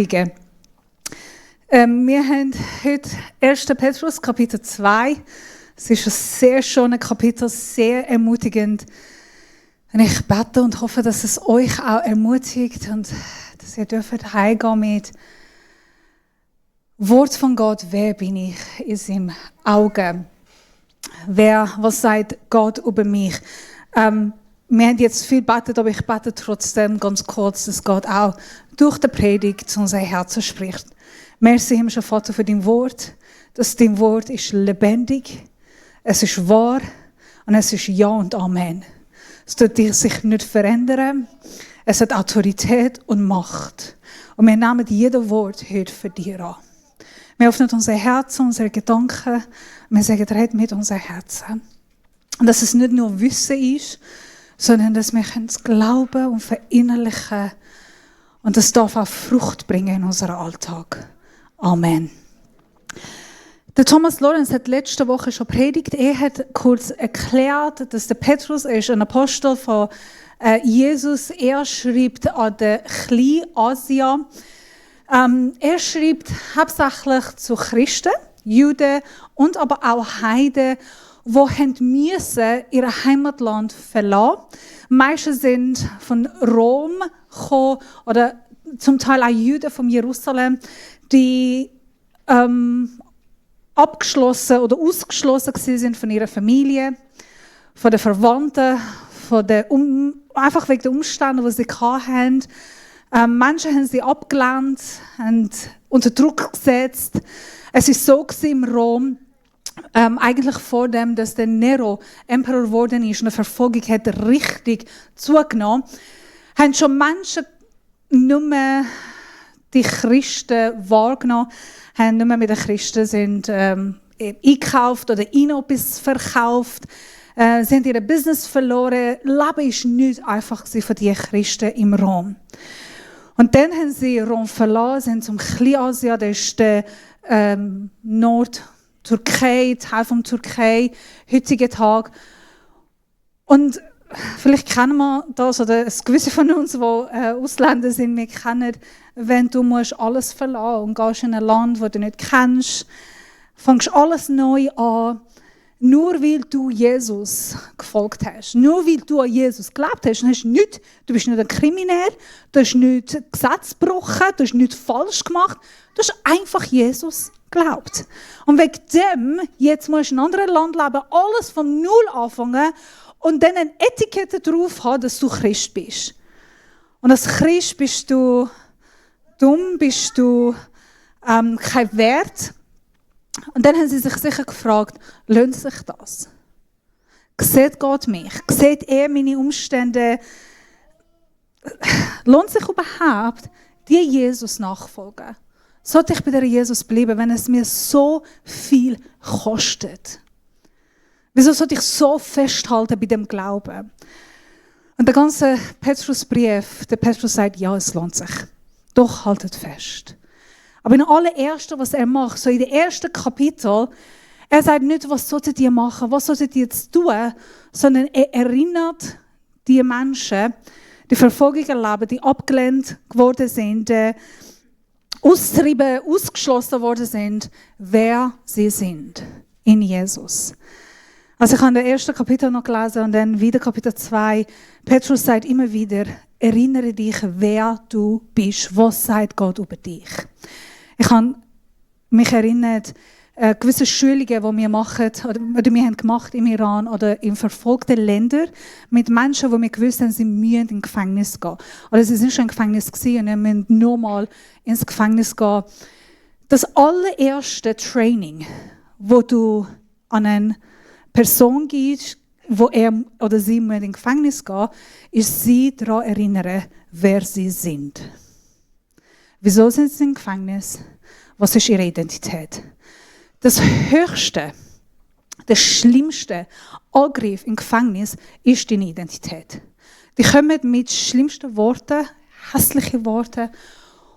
Wir haben heute 1. Petrus, Kapitel 2. Es ist ein sehr schönes Kapitel, sehr ermutigend. Und ich bete und hoffe, dass es euch auch ermutigt und dass ihr dürft heimgehen mit Wort von Gott. Wer bin ich? Ist im Auge. Was sagt Gott über mich? Wir haben jetzt viel gebetet, aber ich bete trotzdem ganz kurz, dass Gott auch durch die Predigt zu unserem Herzen spricht. Merci, himmlischer Vater, für dein Wort. Dass dein Wort ist lebendig, es ist wahr und es ist Ja und Amen. Es tut sich nicht verändern. Es hat Autorität und Macht. Und wir nehmen jedes Wort heute für dich an. Wir öffnen unser Herz, unsere Gedanken. Und wir sagen, red mit unserem Herzen. Und dass es nicht nur Wissen ist, sondern dass wir es glauben und verinnerlichen. Und das darf auch Frucht bringen in unserem Alltag. Amen. Der Thomas Lorenz hat letzte Woche schon predigt. Er hat kurz erklärt, dass der Petrus ist ein Apostel von Jesus. Er schreibt an der Klein-Asia. Er schreibt hauptsächlich zu Christen, Juden und aber auch Heiden, die müssen ihr Heimatland verlassen. Meiste sind von Rom gekommen, oder zum Teil auch Juden von Jerusalem, die abgeschlossen oder ausgeschlossen sind von ihrer Familie, von den Verwandten, einfach wegen der Umstände, die sie hatten. Menschen haben sie abgelehnt und unter Druck gesetzt. Es war so im Rom, eigentlich vor dem, dass der Nero Emperor geworden ist und die Verfolgung hat richtig zugenommen, haben schon Menschen nur die Christen wahrgenommen, haben nicht mehr mit den Christen sind, eingekauft oder ihnen etwas verkauft. Sie haben ihr Business verloren. Leben war nicht einfach für die Christen im Rom. Und dann haben sie Rom verlassen, sind zum Kleinasien, das ist der Nordtürkei, Teil von Türkei, heutigen Tag. Und vielleicht kennen wir das, oder gewisse von uns, die Ausländer sind, wir kennen, wenn du alles verlassen und gehst in ein Land, das du nicht kennst, fängst alles neu an, nur weil du Jesus gefolgt hast, nur weil du an Jesus gelebt hast. Du bist nicht ein Kriminell, du hast nicht Gesetz gebrochen, du hast nichts falsch gemacht, du hast einfach Jesus geglaubt. Und wegen dem, jetzt musst du in einem anderen Land leben, alles von Null anfangen und dann eine Etikette drauf haben, dass du Christ bist. Und als Christ bist du dumm, bist du kein Wert. Und dann haben sie sich sicher gefragt, lohnt sich das? Sieht Gott mich? Sieht er meine Umstände? Lohnt sich überhaupt, die Jesus nachfolgen? Sollte ich bei der Jesus bleiben, wenn es mir so viel kostet? Wieso sollte ich so festhalten bei dem Glauben? Und der ganze Petrusbrief, der Petrus sagt, ja, es lohnt sich. Doch haltet fest. Aber in allerersten, was er macht, so in den ersten Kapitel, er sagt nicht, was solltet ihr machen, was solltet ihr jetzt tun, sondern er erinnert die Menschen, die Verfolgung erleben, die abgelehnt geworden sind, austrieben, ausgeschlossen worden sind, wer sie sind in Jesus. Also ich habe das erste Kapitel noch gelesen und dann wieder Kapitel 2. Petrus sagt immer wieder, erinnere dich, wer du bist. Was sagt Gott über dich? Ich habe mich erinnert, gewisse Schulungen, die wir machen, oder wir haben gemacht im Iran oder in verfolgten Ländern mit Menschen, die wir gewusst haben, sie müssen ins Gefängnis gehen. Oder sie sind schon im Gefängnis gewesen und wir müssen nochmal ins Gefängnis gehen. Das allererste Training, wo du an eine Person gehst, wo er oder sie ins Gefängnis gehen, ist sie daran erinnern, wer sie sind. Wieso sind sie im Gefängnis? Was ist ihre Identität? Das höchste, das schlimmste Angriff im Gefängnis ist deine Identität. Die kommen mit schlimmsten Worten, hässlichen Worten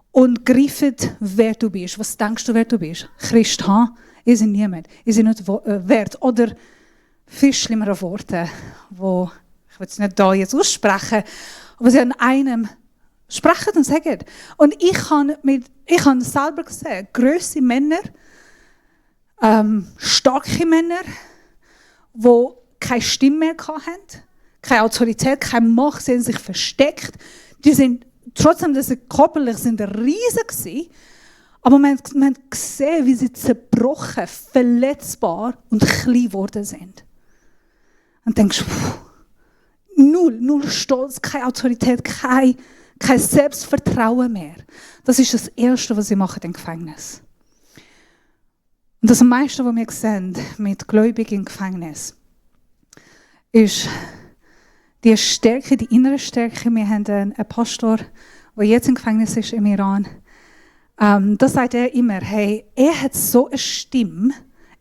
und greifen, wer du bist. Was denkst du, wer du bist? Christ, ha? Ich bin niemand. Ich bin nicht wert. Oder viel schlimmere Worte, wo ich will es nicht da jetzt aussprechen, aber sie an einem Sprecht und sagt. Und ich habe selber gesehen, grosse Männer, starke Männer, die keine Stimme mehr hatten, keine Autorität, keine Macht, sie haben sich versteckt. Die sind, trotzdem, dass sie körperlich sind, riesig gewesen, aber man hat gesehen, wie sie zerbrochen, verletzbar und klein geworden sind. Und denkst, null Stolz, keine Autorität, kein Selbstvertrauen mehr. Das ist das Erste, was sie machen im Gefängnis. Und das meiste, was wir sehen mit Gläubigen im Gefängnis, ist die Stärke, die innere Stärke. Wir haben einen Pastor, der jetzt im Gefängnis ist im Iran. Da sagt er immer, hey, er hat so eine Stimme,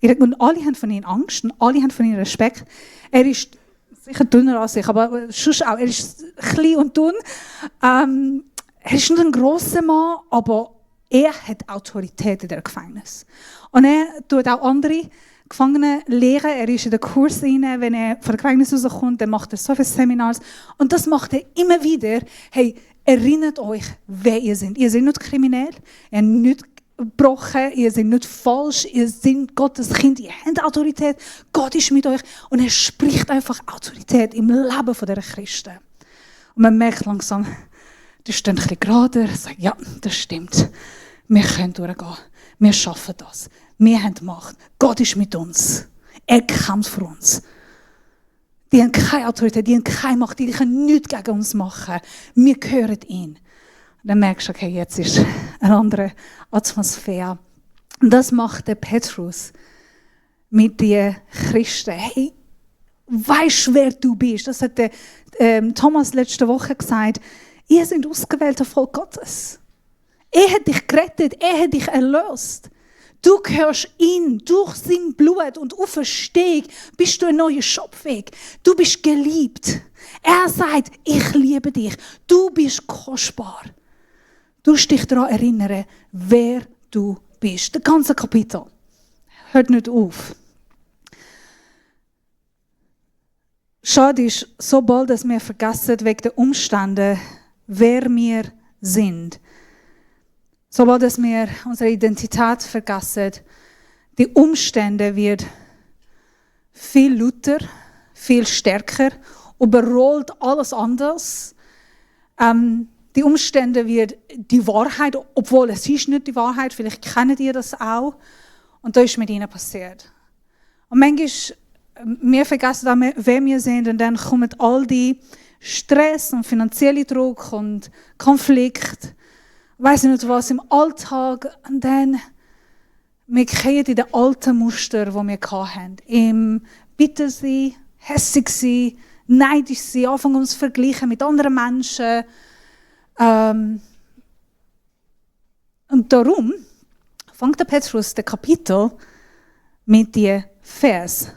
und alle haben von ihm Angst und alle haben von ihm Respekt. Er ist sicher dünner als ich, aber sonst auch. Er ist klein und dünn. Er ist nicht ein grosser Mann, aber er hat Autorität in der Gefängnis. Und er tut auch andere Gefangene lehren. Er ist in den Kurs rein, wenn er von der Gefängnis rauskommt, dann macht er so viele Seminars. Und das macht er immer wieder. Hey, erinnert euch, wer ihr seid. Ihr seid nicht kriminell, ihr habt nicht gebrochen, ihr seid nicht falsch, ihr seid Gottes Kind, ihr habt Autorität, Gott ist mit euch und er spricht einfach Autorität im Leben dieser Christen. Und man merkt langsam, die stehen ein bisschen gerader, sagen, ja, das stimmt, wir können durchgehen, wir schaffen das, wir haben Macht, Gott ist mit uns, er kämpft für uns. Die haben keine Autorität, die haben keine Macht, die können nichts gegen uns machen. Wir gehören ihnen. Dann merkst du, okay, jetzt ist eine andere Atmosphäre. Und das macht der Petrus mit den Christen. Hey, weisst du, wer du bist? Das hat der Thomas letzte Woche gesagt. Ihr seid ausgewählter Volk Gottes. Er hat dich gerettet, er hat dich erlöst. Du gehörst ihm, durch sein Blut und Auferstehung bist du eine neue Schöpfung. Du bist geliebt. Er sagt, ich liebe dich. Du bist kostbar. Du musst dich daran erinnern, wer du bist. Das ganze Kapitel hört nicht auf. Schade ist, sobald dass wir vergessen, wegen der Umstände, wer wir sind. Sobald dass wir unsere Identität vergessen, die Umstände werden viel lauter, viel stärker, überrollt alles anders. Die Umstände werden die Wahrheit, obwohl es ist nicht die Wahrheit, vielleicht kennen ihr das auch. Und das ist mit ihnen passiert. Und manchmal, wir vergessen auch, wer wir sind und dann kommen all die Stress und finanzielle Druck und Konflikt, weiss nicht was, im Alltag, und dann wir gehen in den alten Muster, die wir hatten. Im Bitter sein, hässig sein, neidisch sein, anfangen uns zu vergleichen mit anderen Menschen. Und darum fängt der Petrus das Kapitel mit diesem Vers.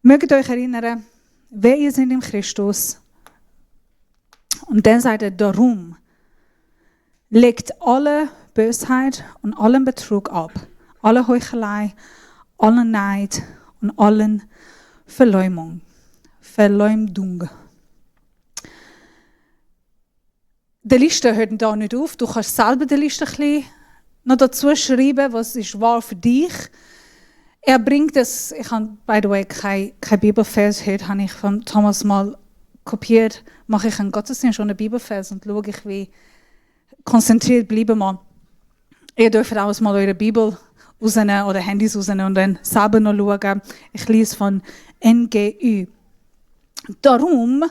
Mögt euch erinnern, wer ihr seid in Christus. Und dann sagt er, darum legt alle Bösheit und allen Betrug ab, alle Heuchelei, allen Neid und allen Verleumdung. Die Liste hört da nicht auf. Du kannst selber die Liste ein bisschen noch dazu schreiben, was ist wahr für dich. Er bringt es, ich habe, by the way, kein Bibelvers heute, habe ich von Thomas mal kopiert, mache ich einen Gottesdienst und einen Bibelvers und schaue ich, wie konzentriert bleiben wir. Ihr dürft auch mal eure Bibel rausnehmen oder Handys rausnehmen und dann selber noch schauen. Ich lese von NGÜ. Darum,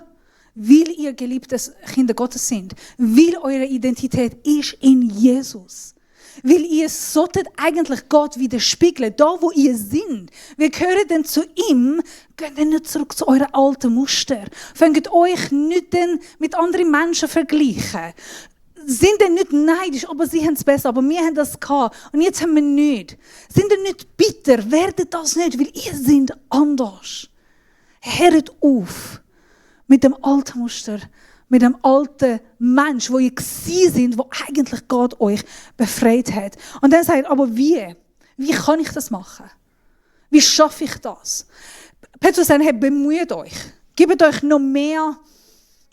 weil ihr geliebtes Kinder Gottes sind, weil eure Identität ist in Jesus, weil ihr solltet eigentlich Gott widerspiegeln, da wo ihr seid. Wir gehören dann zu ihm, geht dann nicht zurück zu euren alten Muster. Fängt euch nicht mit anderen Menschen vergleichen. Sind denn nicht neidisch, aber sie haben es besser, aber wir haben das gehabt und jetzt haben wir nicht. Sind denn nicht bitter, werdet das nicht, weil ihr seid anders. Hört auf mit dem alten Muster, mit dem alten Mensch, wo ihr gewesen sind, wo eigentlich Gott euch befreit hat. Und dann sagt er, aber wie? Wie kann ich das machen? Wie schaffe ich das? Petrus sagt, hey, bemüht euch. Gebt euch noch mehr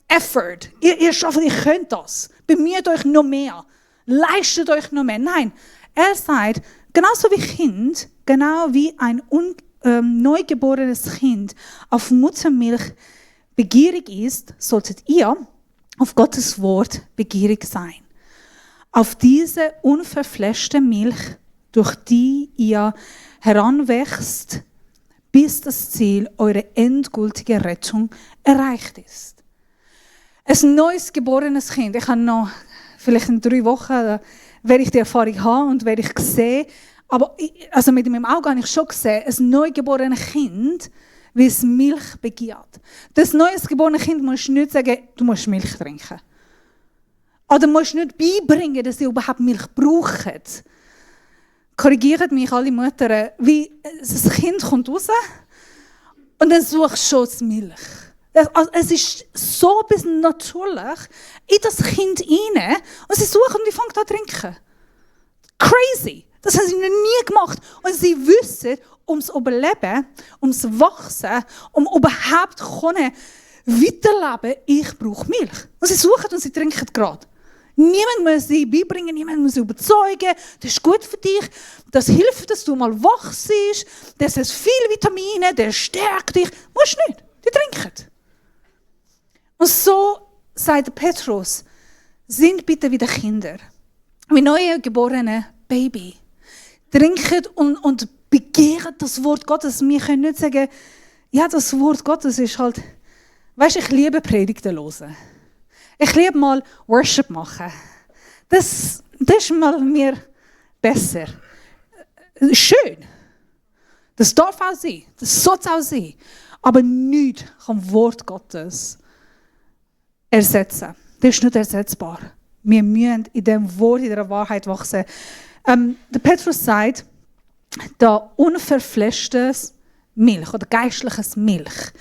Effort. Ihr schafft, ihr könnt das. Bemüht euch noch mehr. Leistet euch noch mehr. Nein, er sagt, genauso wie Kind, genau wie ein neugeborenes Kind auf Muttermilch begierig ist, solltet ihr auf Gottes Wort begierig sein. Auf diese unverfälschte Milch, durch die ihr heranwächst, bis das Ziel eurer endgültigen Rettung erreicht ist. Ein neues geborenes Kind. Ich habe noch, vielleicht in 3 Wochen, werde ich die Erfahrung haben und werde ich sehen, aber also mit meinem Auge habe ich schon gesehen, ein neugeborenes Kind, wie es Milch begehrt. Das neues geborene Kind musst du nicht sagen, du musst Milch trinken. Oder musst du nicht beibringen, dass sie überhaupt Milch brauchen. Korrigiert mich alle Mütter, wie das Kind kommt raus und dann suchst du schon die Milch. Also es ist so etwas natürlich in das Kind rein und sie suchen und die fangen an zu trinken. Crazy! Das haben sie noch nie gemacht. Und sie wissen, ums Überleben, ums Wachsen, um überhaupt weiterleben, ich brauche Milch. Und sie suchen und sie trinken gerade. Niemand muss sie beibringen, niemand muss sie überzeugen, das ist gut für dich, das hilft, dass du mal wachst, das hat viele Vitamine, das stärkt dich. Musst nicht, die trinken. Und so sagt Petrus, sind bitte wieder Kinder, wie neue geborene Baby. Trinken und begehren das Wort Gottes. Wir können nicht sagen, ja, das Wort Gottes ist halt, weißt, ich liebe Predigten hören. Ich liebe mal Worship machen. Das ist mal mir besser. Schön. Das darf auch sein. Das soll auch sein. Aber nichts kann Wort Gottes ersetzen. Das ist nicht ersetzbar. Wir müssen in dem Wort, in der Wahrheit wachsen. Der Petrus sagt, da unverfälschtes Milch oder geistliches Milch.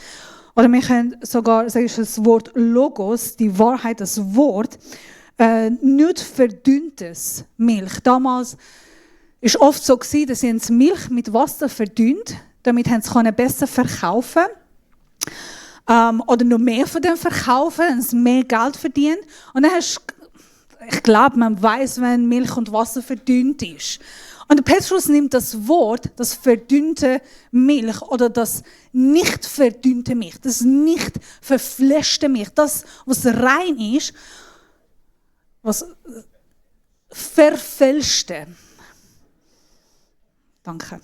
Oder wir können sogar sagen, das Wort Logos, die Wahrheit, das Wort, nicht verdünntes Milch. Damals war oft so, dass sie Milch mit Wasser verdünnt, damit sie besser verkaufen können. Oder noch mehr von dem verkaufen, und mehr Geld verdienen. Und dann hast du, ich glaube, man weiß, wenn Milch und Wasser verdünnt ist. Und der Petrus nimmt das Wort, das verdünnte Milch oder das nicht verdünnte Milch, das nicht verfälschte Milch, das, was rein ist, was verfälschte. Danke.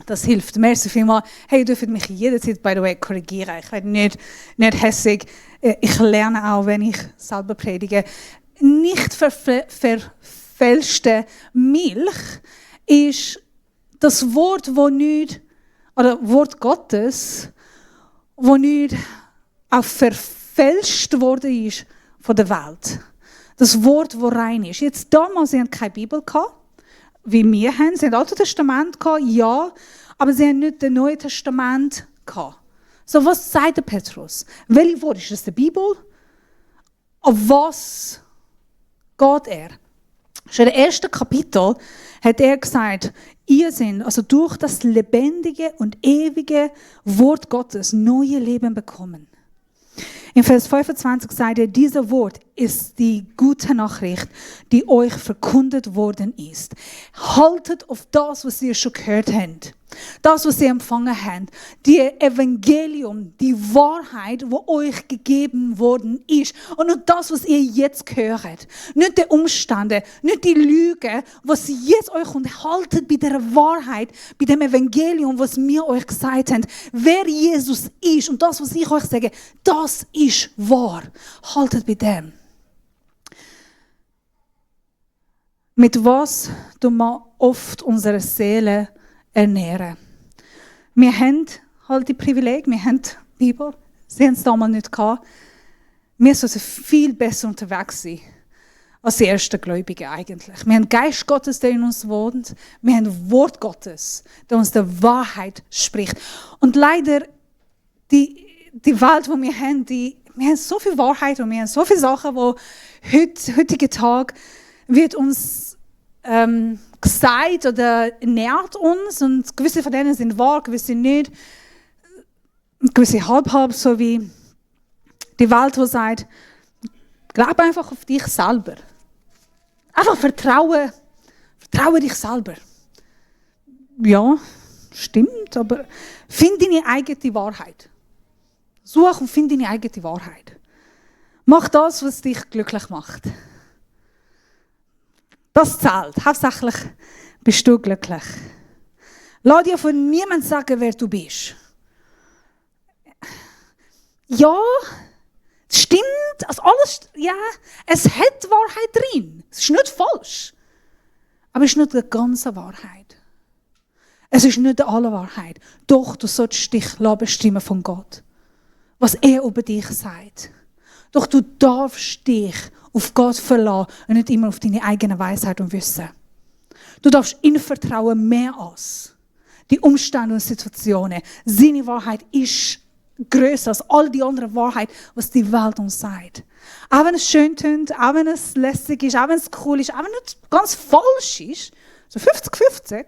Das hilft. Merci vielmals. Hey, ihr dürft mich jederzeit, by the way, korrigieren. Ich werde nicht hässig. Ich lerne auch, wenn ich selber predige. Nicht verfälschte Milch ist das Wort, wo nicht, oder Wort Gottes, wo nicht auch verfälscht worden ist von der Welt. Das Wort, wo rein ist. Jetzt damals, sie hatten keine Bibel gehabt, wie wir haben. Sie hatten das Alte Testament gehabt, ja, aber sie haben nicht das Neue Testament gehabt. So, was sagt der Petrus? Welches Wort ist das? Die Bibel? Auf was geht er? Schon im ersten Kapitel hat er gesagt, ihr seid also durch das lebendige und ewige Wort Gottes neue Leben bekommen. In Vers 25 sagt er, dieses Wort ist die gute Nachricht, die euch verkündet worden ist. Haltet auf das, was ihr schon gehört habt. Das, was ihr empfangen habt. Die Evangelium, die Wahrheit, die euch gegeben worden ist. Und nicht das, was ihr jetzt hört. Nicht die Umstände, nicht die Lüge, was jetzt euch unterhaltet bei der Wahrheit, bei dem Evangelium, was wir euch gesagt haben. Wer Jesus ist und das, was ich euch sage, das ist wahr. Haltet bei dem. Mit was tun wir oft unsere Seele ernähren? Wir haben halt die Privileg, wir haben die Bibel, sie haben es damals nicht gehabt. Wir sollten viel besser unterwegs sein als die ersten Gläubigen eigentlich. Wir haben Geist Gottes, der in uns wohnt. Wir haben Wort Gottes, der uns die Wahrheit spricht. Und leider, die Welt, die wir haben, wir haben so viel Wahrheit und wir haben so viele Sachen, die heutige Tag wird uns gesagt oder nährt uns und gewisse von denen sind wahr, gewisse nicht. Gewisse halb, so wie Die Welt, die sagt, glaub einfach auf dich selber. Einfach vertraue dich selber. Ja, stimmt, aber find deine eigene Wahrheit. Such und find deine eigene Wahrheit. Mach das, was dich glücklich macht. Das zählt. Hauptsächlich bist du glücklich. Lass dir von niemandem sagen, wer du bist. Ja, es stimmt. Also alles, ja, es hat Wahrheit drin. Es ist nicht falsch. Aber es ist nicht die ganze Wahrheit. Es ist nicht alle Wahrheit. Doch, du solltest dich bestimmen von Gott. Was er über dich sagt. Doch du darfst dich auf Gott verlassen und nicht immer auf deine eigene Weisheit und Wissen. Du darfst ihm vertrauen mehr als die Umstände und Situationen. Seine Wahrheit ist grösser als all die anderen Wahrheit, was die Welt uns sagt. Auch wenn es schön tönt, auch wenn es lässig ist, auch wenn es cool ist, auch wenn es ganz falsch ist, so 50-50,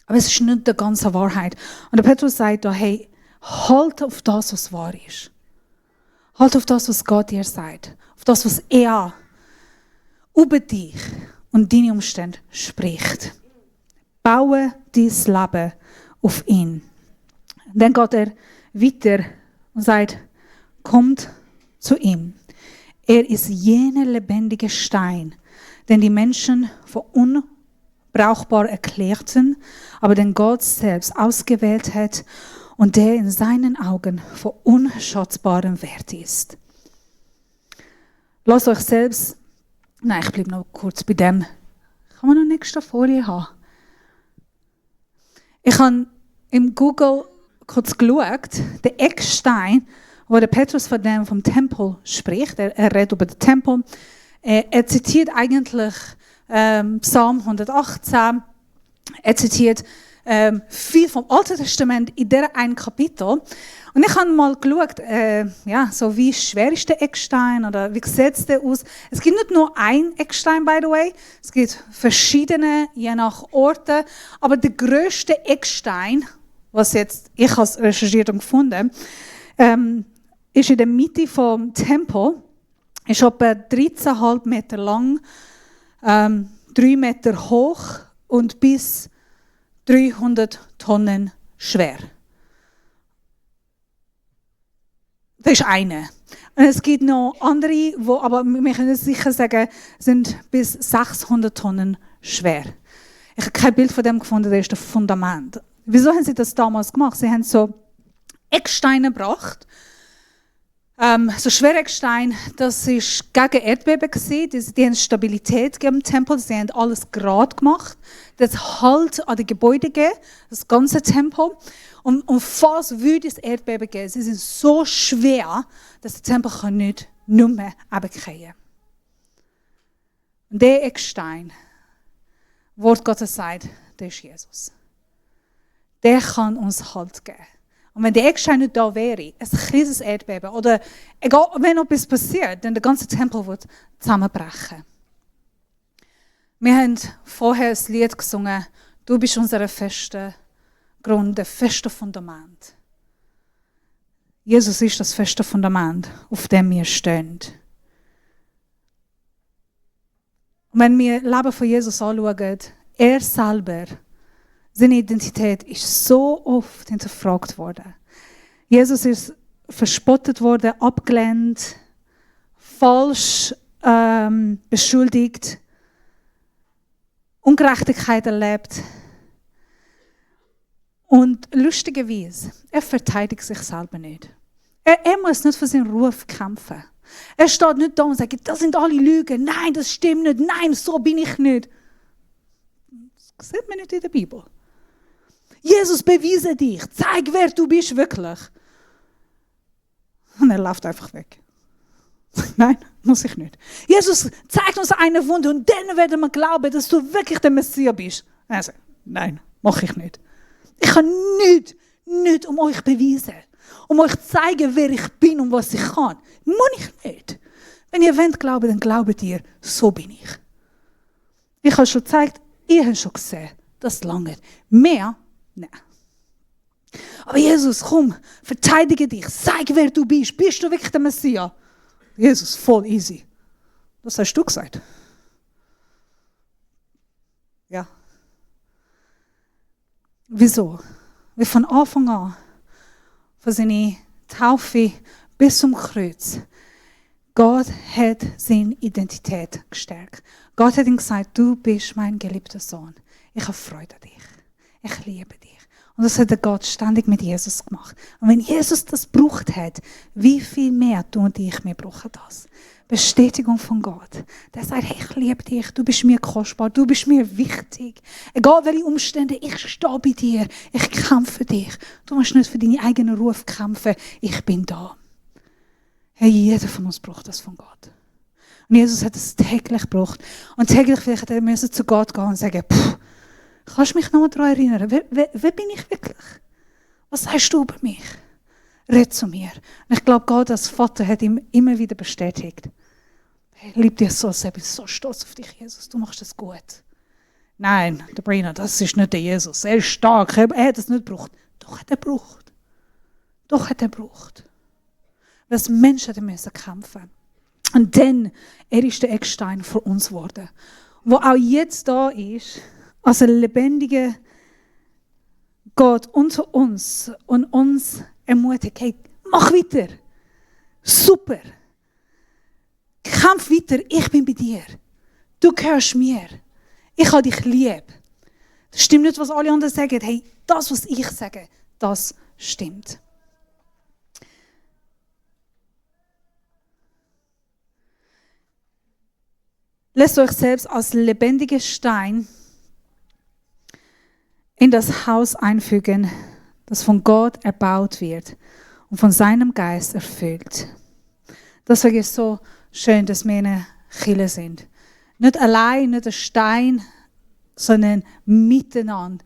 aber es ist nicht die ganze Wahrheit. Und der Petrus sagt da, hey, halt auf das, was wahr ist. Halt auf das, was Gott dir sagt. Auf das, was er über dich und deine Umstände spricht. Baue dein Leben auf ihn. Dann geht er weiter und sagt, kommt zu ihm. Er ist jener lebendige Stein, den die Menschen für unbrauchbar erklärten, aber den Gott selbst ausgewählt hat und der in seinen Augen von unschätzbarem Wert ist. Lasst euch selbst, nein, ich bleibe noch kurz bei dem. Kann man noch nächste Folie haben? Ich habe im Google kurz geschaut, der Eckstein, wo der Petrus vom Tempel spricht, er redet über den Tempel, er zitiert eigentlich Psalm 118, er zitiert viel vom Alten Testament in dieser einen Kapitel. Und ich habe mal geschaut, so wie schwer ist der Eckstein oder wie sieht es aus. Es gibt nicht nur ein Eckstein, by the way. Es gibt verschiedene, je nach Orten. Aber der grösste Eckstein, was jetzt ich als recherchiert und gefunden, ist in der Mitte vom Tempel, ist etwa 13,5 Meter lang, 3 Meter hoch und bis 300 Tonnen schwer. Das ist eine. Und es gibt noch andere, aber wir können sicher sagen, sind bis 600 Tonnen schwer. Ich habe kein Bild von dem gefunden, das ist das Fundament. Wieso haben sie das damals gemacht? Sie haben so Ecksteine gebracht. So Schwereckstein, das war gegen Erdbeben. Die haben Stabilität gegeben im Tempel, sie haben alles gerade gemacht. Das Halt an die Gebäude gegeben, das ganze Tempel. Und falls würde es Erdbeben geben, sie sind so schwer, dass der Tempel nicht mehr runterfallen kann. Und der Eckstein, Wort Gottes sagt, der ist Jesus. Der kann uns Halt geben. Und wenn der Eckstein nicht da wäre, ein kleines Erdbeben oder egal, wenn etwas passiert, dann der ganze Tempel wird zusammenbrechen. Wir haben vorher ein Lied gesungen, du bist unser fester Grund, das feste Fundament. Jesus ist das feste Fundament, auf dem wir stehen. Und wenn wir das Leben von Jesus anschauen, er selber, seine Identität ist so oft hinterfragt worden. Jesus ist verspottet worden, abgelehnt, falsch beschuldigt, Ungerechtigkeit erlebt. Und lustigerweise, er verteidigt sich selber nicht. Er muss nicht für seinen Ruf kämpfen. Er steht nicht da und sagt, das sind alle Lügen. Nein, das stimmt nicht. Nein, so bin ich nicht. Das sieht man nicht in der Bibel. Jesus, beweise dich. Zeig, wer du bist wirklich. Und er läuft einfach weg. Nein, muss ich nicht. Jesus, zeig uns eine Wunde und dann werden wir glauben, dass du wirklich der Messias bist. Also, nein, mache ich nicht. Ich kann nicht um euch beweisen. Um euch zeigen, wer ich bin und was ich kann. Muss ich nicht. Wenn ihr wollt glauben, dann glaubt ihr, so bin ich. Ich habe schon gezeigt, ihr habt schon gesehen, das lange. Mehr? Nein. Aber Jesus, komm, verteidige dich, zeig, wer du bist. Bist du wirklich der Messias? Jesus, voll easy. Das hast du gesagt. Ja. Wieso? Weil von Anfang an, von seiner Taufe bis zum Kreuz, Gott hat seine Identität gestärkt. Gott hat ihm gesagt, du bist mein geliebter Sohn. Ich habe Freude an dich. Ich liebe dich. Und das hat der Gott ständig mit Jesus gemacht. Und wenn Jesus das gebraucht hat, wie viel mehr du und ich, wir brauchen das. Bestätigung von Gott. Der sagt, hey, ich liebe dich, du bist mir kostbar, du bist mir wichtig. Egal welche Umstände, ich stehe bei dir, ich kämpfe für dich. Du musst nicht für deinen eigenen Ruf kämpfen, ich bin da. Hey, jeder von uns braucht das von Gott. Und Jesus hat es täglich gebraucht. Und täglich vielleicht hätte er zu Gott gehen und sagen, kannst du mich noch mal daran erinnern? Wer bin ich wirklich? Was sagst du über mich? Red zu mir. Und ich glaube, Gott als Vater hat ihm immer wieder bestätigt. Hey, ich liebe dich so sehr, ich bin so stolz auf dich, Jesus. Du machst das gut. Nein, der Brina, das ist nicht der Jesus. Er ist stark, er hat es nicht gebraucht. Doch hat er gebraucht. Doch hat er gebraucht. Weil das Menschen müssen kämpfen. Und dann, er ist der Eckstein für uns geworden. Wo auch jetzt da ist, als ein lebendiger Gott unter uns und uns ermutigt, hey, mach weiter. Super. Kämpf weiter, ich bin bei dir. Du gehörst mir. Ich habe dich lieb. Das stimmt nicht, was alle anderen sagen. Hey, das, was ich sage, das stimmt. Lasst euch selbst als lebendiger Stein in das Haus einfügen, das von Gott erbaut wird und von seinem Geist erfüllt. Deswegen ist es so schön, dass wir in einer Kirche sind. Nicht allein, nicht ein Stein, sondern miteinander.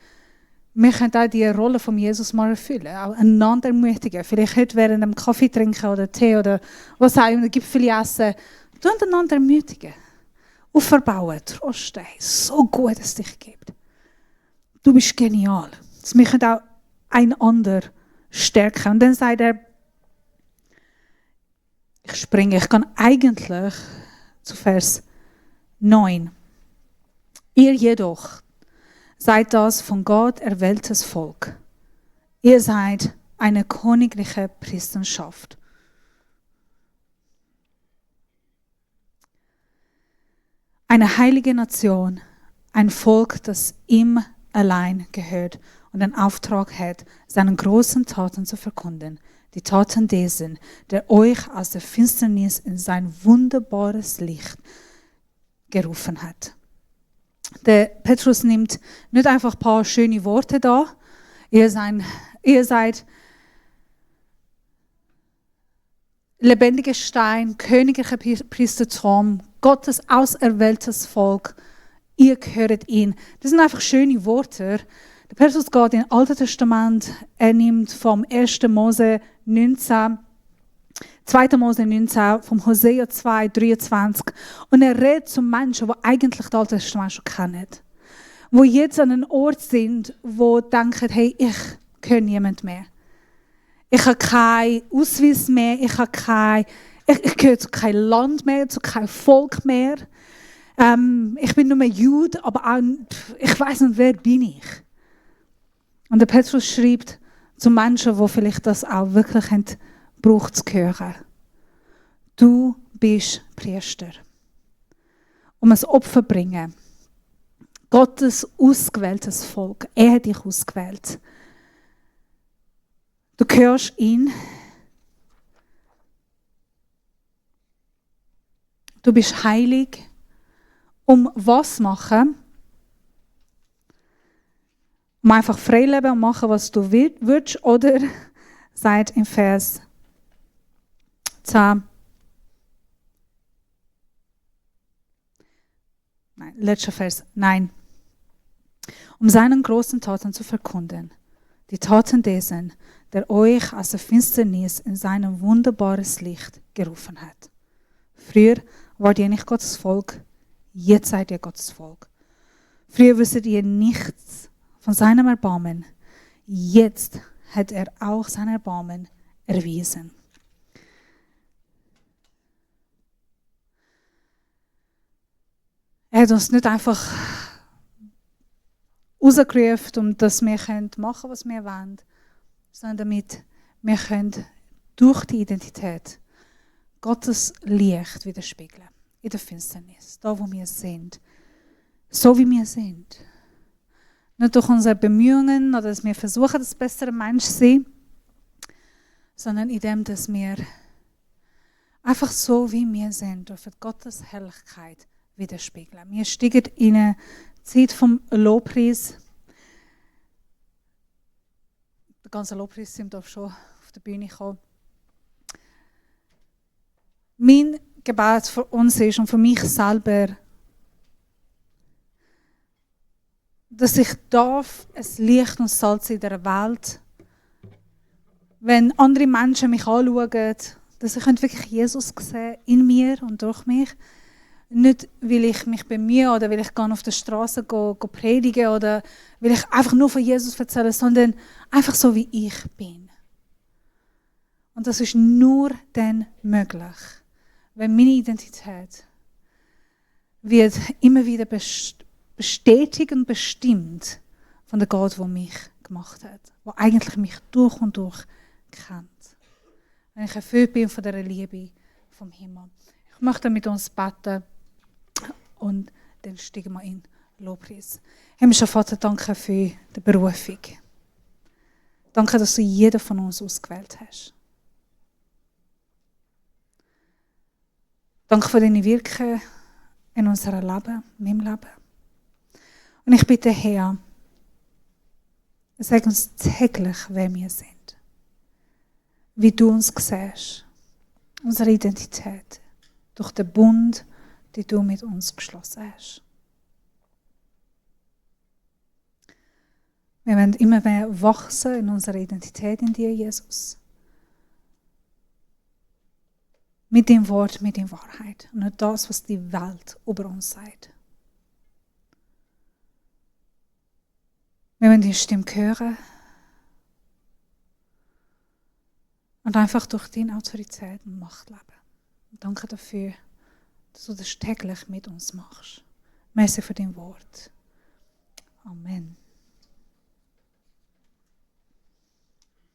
Wir können auch die Rolle von Jesus mal erfüllen, auch einander ermutigen. Vielleicht heute während einem Kaffee trinken oder Tee oder was auch immer, Gipfel essen. Und einander ermutigen. Aufbauen, trosten. So gut, dass es dich gibt. Du bist genial. Wir können auch einander stärken. Und dann sagt er, ich kann eigentlich zu Vers 9. Ihr jedoch seid das von Gott erwähltes Volk. Ihr seid eine königliche Priesterschaft. Eine heilige Nation, ein Volk, das ihm allein gehört und den Auftrag hat, seine großen Taten zu verkünden. Die Taten dessen, der euch aus der Finsternis in sein wunderbares Licht gerufen hat. Der Petrus nimmt nicht einfach ein paar schöne Worte da. Ihr seid lebendiger Stein, königlicher Priestertum, Gottes auserwähltes Volk. Ihr gehört ihn. Das sind einfach schöne Worte. Der Petrus geht in Alten Testament. Er nimmt vom 1. Mose 19, 2. Mose 19, vom Hosea 2, 23. Und er redet zu Menschen, die eigentlich das Alte Testament schon kennen. Die jetzt an einem Ort sind, wo denken, hey, ich gehöre niemand mehr. Ich habe keinen Ausweis mehr, ich gehöre zu keinem Land mehr, zu keinem Volk mehr. Ich bin nur mehr Jude, aber auch, ich weiß nicht, wer bin ich. Und der Petrus schreibt zu Menschen, die vielleicht das auch wirklich haben, braucht zu hören. Du bist Priester. Um ein Opfer zu bringen. Gottes ausgewähltes Volk. Er hat dich ausgewählt. Du gehörst ihn. Du bist heilig. Um was machen? Um einfach frei leben und machen, was du willst? Oder sagt im Vers 10. Nein, letzter Vers. Nein. Um seinen großen Taten zu verkünden. Die Taten dessen, der euch aus der Finsternis in sein wunderbares Licht gerufen hat. Früher wart ihr nicht Gottes Volk, jetzt seid ihr Gottes Volk. Früher wusstet ihr nichts von seinem Erbarmen, jetzt hat er auch sein Erbarmen erwiesen. Er hat uns nicht einfach rausgerufen, um dass wir machen können, was wir wollen, sondern damit wir können durch die Identität Gottes Licht widerspiegeln. In der Finsternis, da wo wir sind. So wie wir sind. Nicht durch unsere Bemühungen oder dass wir versuchen, das bessere Mensch zu sein, sondern indem, dass wir einfach so wie wir sind, dürfen Gottes Herrlichkeit widerspiegeln. Wir steigen in eine Zeit vom Lobpreis. Der ganze Lobpreis sind da schon auf der Bühne gekommen. Mein Gebet für uns ist und für mich selber, dass ich darf ein Licht und Salz in der Welt, wenn andere Menschen mich anschauen, dass ich wirklich Jesus sehen in mir und durch mich. Nicht, weil ich mich bemühe oder weil ich gerne auf der Straße predige oder weil ich einfach nur von Jesus erzähle, sondern einfach so, wie ich bin. Und das ist nur dann möglich, wenn meine Identität wird immer wieder bestätigt und bestimmt von der Gott, der mich gemacht hat, der eigentlich mich durch und durch kennt. Wenn ich erfüllt bin von dieser Liebe vom Himmel. Ich möchte mit uns beten und dann steigen wir in Lobpreis. Himmlischer Vater, danke für die Berufung. Danke, dass du jeden von uns ausgewählt hast. Danke für deine Wirken in unserem Leben, in meinem Leben. Und ich bitte, Herr, sag uns täglich, wer wir sind. Wie du uns siehst. Unsere Identität. Durch den Bund, den du mit uns geschlossen hast. Wir wollen immer mehr wachsen in unserer Identität in dir, Jesus. Mit dem Wort, mit der Wahrheit. Und nicht das, was die Welt über uns sagt. Wir wollen die Stimme hören. Und einfach durch deine Autorität und Macht leben. Und danke dafür, dass du das täglich mit uns machst. Merci für dein Wort. Amen.